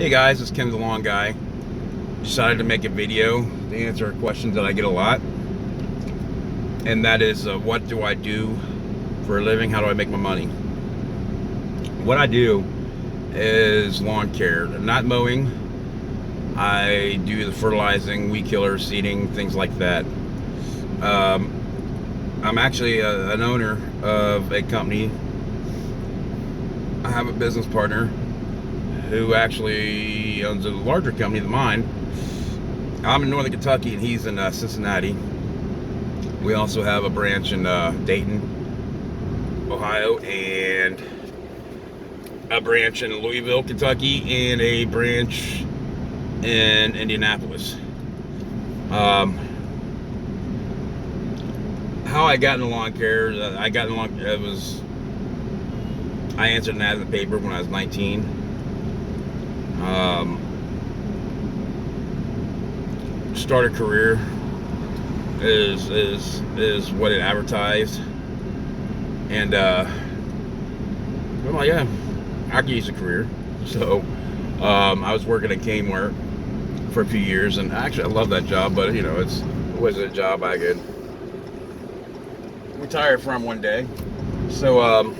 Hey guys, it's Ken the Lawn Guy. Decided to make a video to answer questions that I get a lot, and that is, what do I do for a living? How do I make my money? What I do is lawn care, not mowing. I do the fertilizing, weed killer, seeding, things like that. Um, I'm actually an owner of a company. I have a business partner who actually owns a larger company than mine. I'm in Northern Kentucky and he's in Cincinnati. We also have a branch in Dayton, Ohio, and a branch in Louisville, Kentucky, and a branch in Indianapolis. How I got into lawn care, I answered an ad in the paper when I was 19. Start a career is what it advertised, and I'm like, yeah, I could use a career. So I was working at Kmart for a few years, and actually I love that job, but it wasn't a job I could retire from one day. So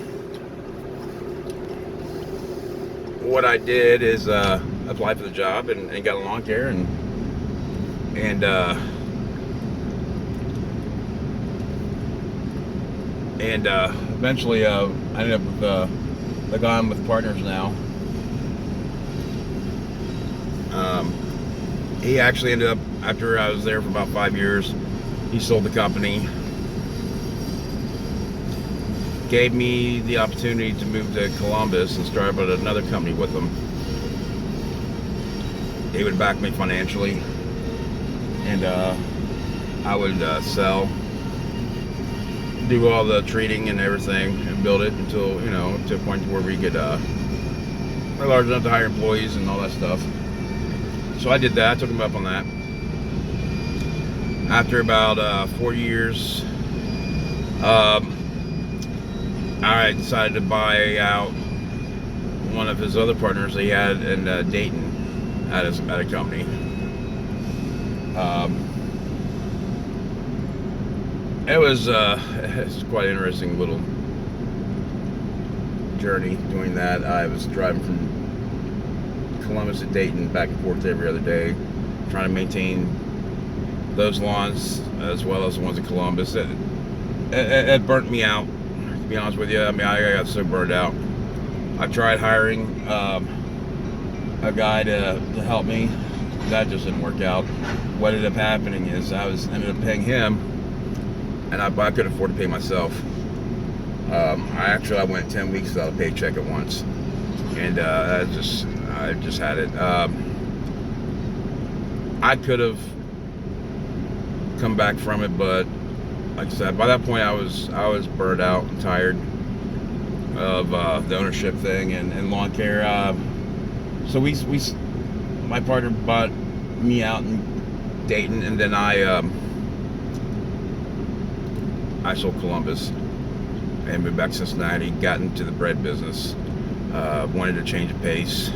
what I did is apply for the job and got a lawn care, and eventually I ended up with the guy I'm with partners now. He actually ended up, after I was there for about 5 years, he sold the company, gave me the opportunity to move to Columbus and start up another company with him. He would back me financially, and I would sell, do all the treating and everything, and build it until, to a point where we could we're large enough to hire employees and all that stuff. So I did that. I took him up on that. After about 4 years, I decided to buy out one of his other partners that he had in Dayton at a company. It's quite an interesting little journey doing that. I was driving from Columbus to Dayton back and forth every other day, trying to maintain those lawns as well as the ones in Columbus. It burnt me out, to be honest with you. I mean, I got so burned out. I tried hiring a guy to help me. That just didn't work out. What ended up happening is I ended up paying him, and I could afford to pay myself. I went 10 weeks without a paycheck at once, and I just had it. I could have come back from it, but like I said, by that point I was burned out and tired of the ownership thing and lawn care. So my partner bought me out in Dayton, and then I sold Columbus and moved back to Cincinnati. Got into the bread business. Wanted to change the pace.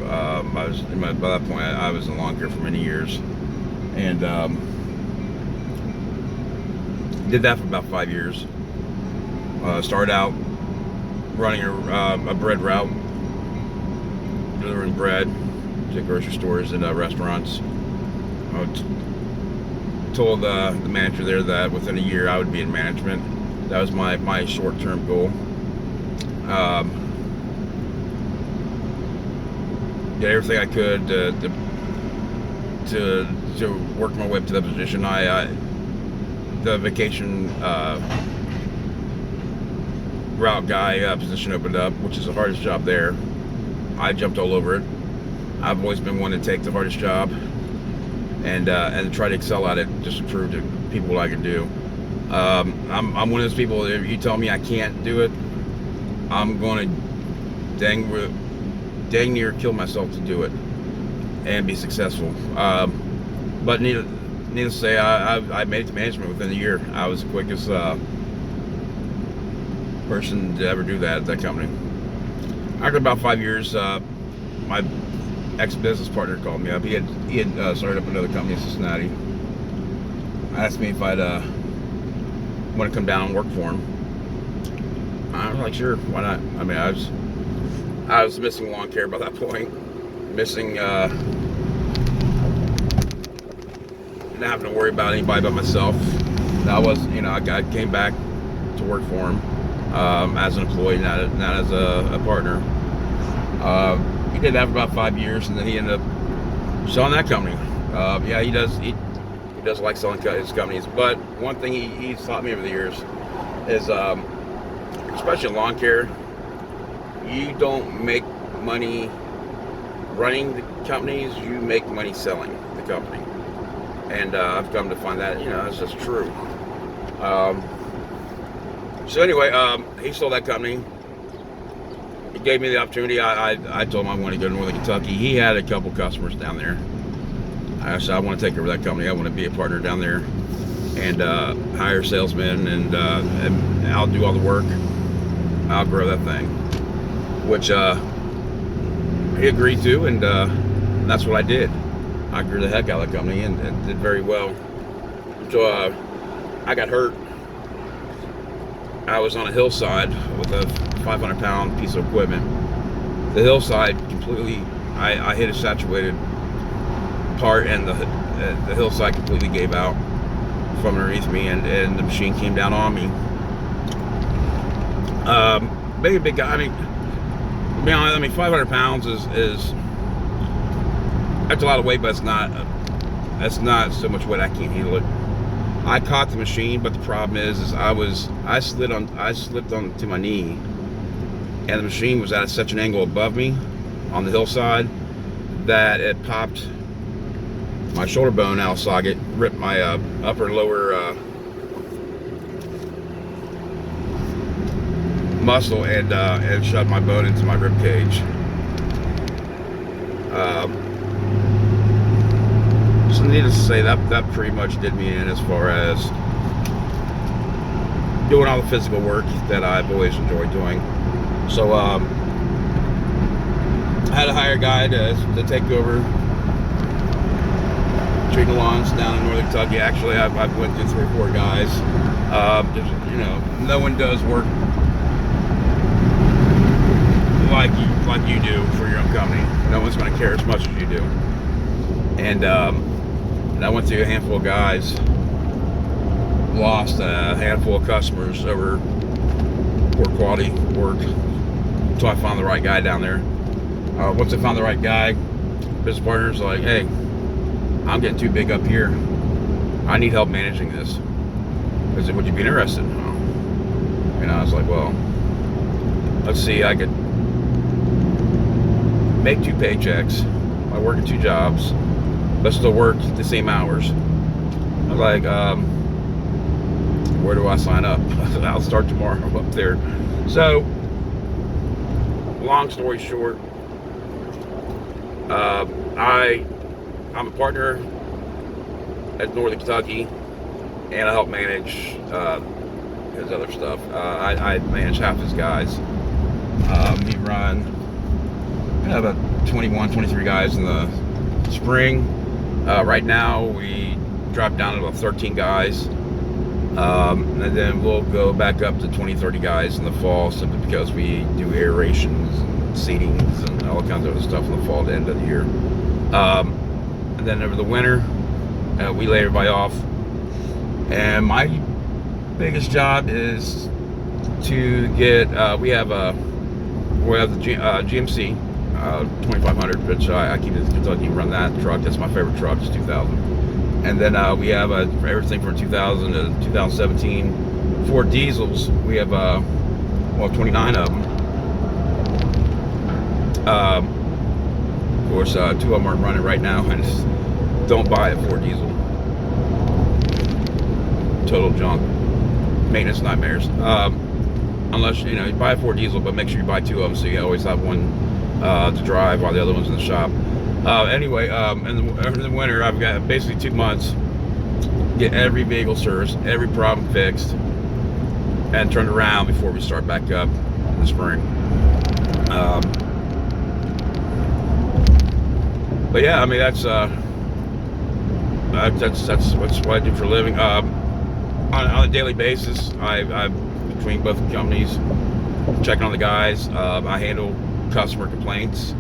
By that point I was in lawn care for many years, and did that for about 5 years. Started out running a bread route, delivering bread to grocery stores and restaurants. I told the manager there that within a year I would be in management. That was my short-term goal. Did everything I could to work my way up to that position. The vacation route guy position opened up, which is the hardest job there. I jumped all over it. I've always been one to take the hardest job and try to excel at it, just to prove to people what I can do. I'm one of those people, if you tell me I can't do it, I'm going to dang near kill myself to do it and be successful. But needless to say, I made it to management within a year. I was the quickest person to ever do that at that company. After about 5 years, my ex-business partner called me up. He had started up another company in Cincinnati. Asked me if I'd want to come down and work for him. I was like, sure, why not? I mean, I was missing lawn care by that point, missing not having to worry about anybody but myself. I was, I came back to work for him as an employee, not as a partner. He did that for about 5 years, and then he ended up selling that company. Yeah, he does like selling his companies. But one thing he's taught me over the years is, especially in lawn care, you don't make money running the companies, you make money selling the company. And I've come to find that, that's just true. So anyway, he sold that company. He gave me the opportunity. I told him I wanted to go to Northern Kentucky. He had a couple customers down there. I said, I want to take over that company. I want to be a partner down there and hire salesmen, and I'll do all the work. I'll grow that thing, which he agreed to, and that's what I did. I grew the heck out of that company and did very well. So I got hurt. I was on a hillside with a 500-pound piece of equipment. The hillside completely, I hit a saturated part, and the hillside completely gave out from underneath me, and the machine came down on me. Being a big guy, to be honest, 500 pounds is that's a lot of weight, but that's not so much weight I can't handle it. I caught the machine, but the problem is I slipped onto my knee, and the machine was at such an angle above me on the hillside that it popped my shoulder bone out of socket, ripped my upper and lower muscle, and shoved my bone into my rib cage. So needless to say, that pretty much did me in as far as doing all the physical work that I've always enjoyed doing. So I had to hire a guy to take over treating lawns down in Northern Kentucky. Actually, I've went through 3 or 4 guys. No one does work like you do for your own company. No one's going to care as much as you do. And I went through a handful of guys, lost a handful of customers over poor quality work until I found the right guy down there. Once I found the right guy, business partners like, hey, I'm getting too big up here. I need help managing this. I said, would you be interested? I was like, well, let's see, I could make 2 paychecks by working 2 jobs, but still work the same hours. I was like, where do I sign up? I'll start tomorrow up there. So, long story short, I'm a partner at Northern Kentucky, and I help manage his other stuff. I manage half his guys. We run about 21, 23 guys in the spring. Right now, we dropped down to about 13 guys. And then we'll go back up to 20, 30 guys in the fall, simply because we do aerations and seedings and all kinds of other stuff in the fall to end of the year. And then over the winter, we lay everybody off. And my biggest job is to get, we have the GMC 2500, which I keep it in Kentucky, run that truck. That's my favorite truck, it's 2000. And then we have everything from 2000 to 2017 Ford diesels. We have 29 of them. Of course, 2 of them aren't running right now. And just don't buy a Ford diesel. Total junk. Maintenance nightmares. Unless you buy a Ford diesel, but make sure you buy 2 of them so you always have one to drive while the other one's in the shop. Anyway, in the winter, I've got basically 2 months to get every vehicle serviced, every problem fixed, and turned around before we start back up in the spring. But yeah, I mean that's what I do for a living. On a daily basis, I between both companies, checking on the guys. I handle customer complaints,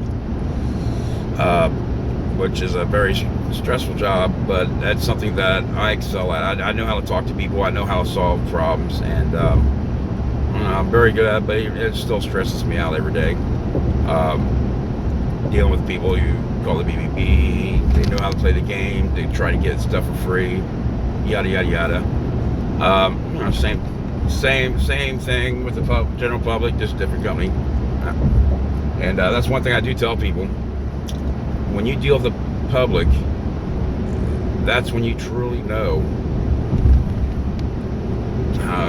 which is a very stressful job, but that's something that I excel at. I know how to talk to people. I know how to solve problems, and I'm very good at it, but it still stresses me out every day. Dealing with people you call the BBB, they know how to play the game, they try to get stuff for free, yada yada yada. Same thing with the general public, just different company. And that's one thing I do tell people: when you deal with the public, that's when you truly know.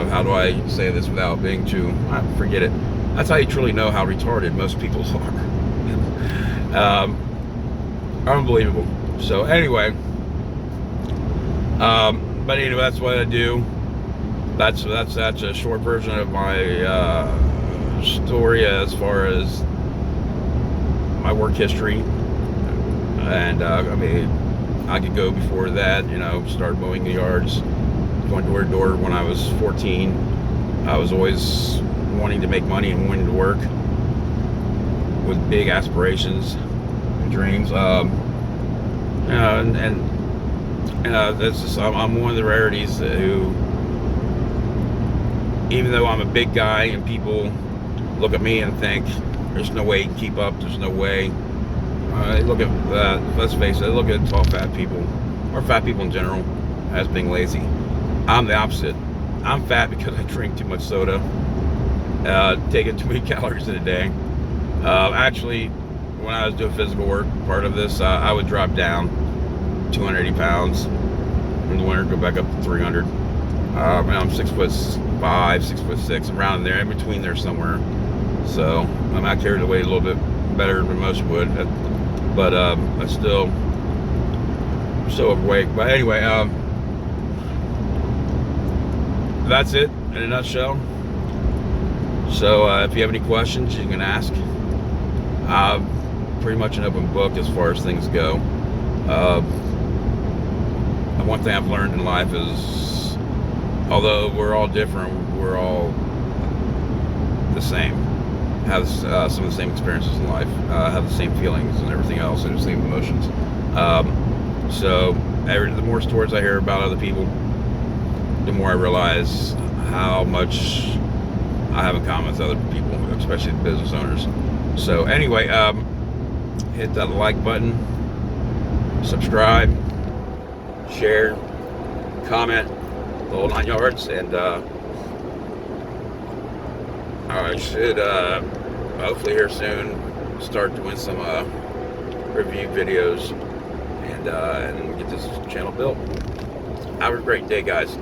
How do I say this without being too? Forget it. That's how you truly know how retarded most people are. Unbelievable. So anyway, but anyway, that's what I do. That's a short version of my story as far as my work history. And I mean, I could go before that. Started mowing the yards, going door to door when I was 14. I was always wanting to make money and wanting to work with big aspirations and dreams. That's just, I'm one of the rarities who, even though I'm a big guy and people look at me and think there's no way you can keep up, there's no way. They look at, let's face it, they look at tall fat people, or fat people in general, as being lazy. I'm the opposite. I'm fat because I drink too much soda, taking too many calories in a day. Actually, when I was doing physical work, part of this, I would drop down 280 pounds in the winter, go back up to 300. I'm 6'5", 6'6", around there, in between there somewhere. So I carry the weight a little bit better than most would, but I'm still so overweight. But anyway, that's it in a nutshell. So if you have any questions, you can ask. I'm pretty much an open book as far as things go. The one thing I've learned in life is, although we're all different, we're all the same. Have some of the same experiences in life, have the same feelings and everything else, and the same emotions. So the more stories I hear about other people, the more I realize how much I have in common with other people, especially business owners. So anyway, hit that like button, subscribe, share, comment, the whole 9 yards, and I should hopefully here soon start doing some review videos and get this channel built. Have a great day, guys.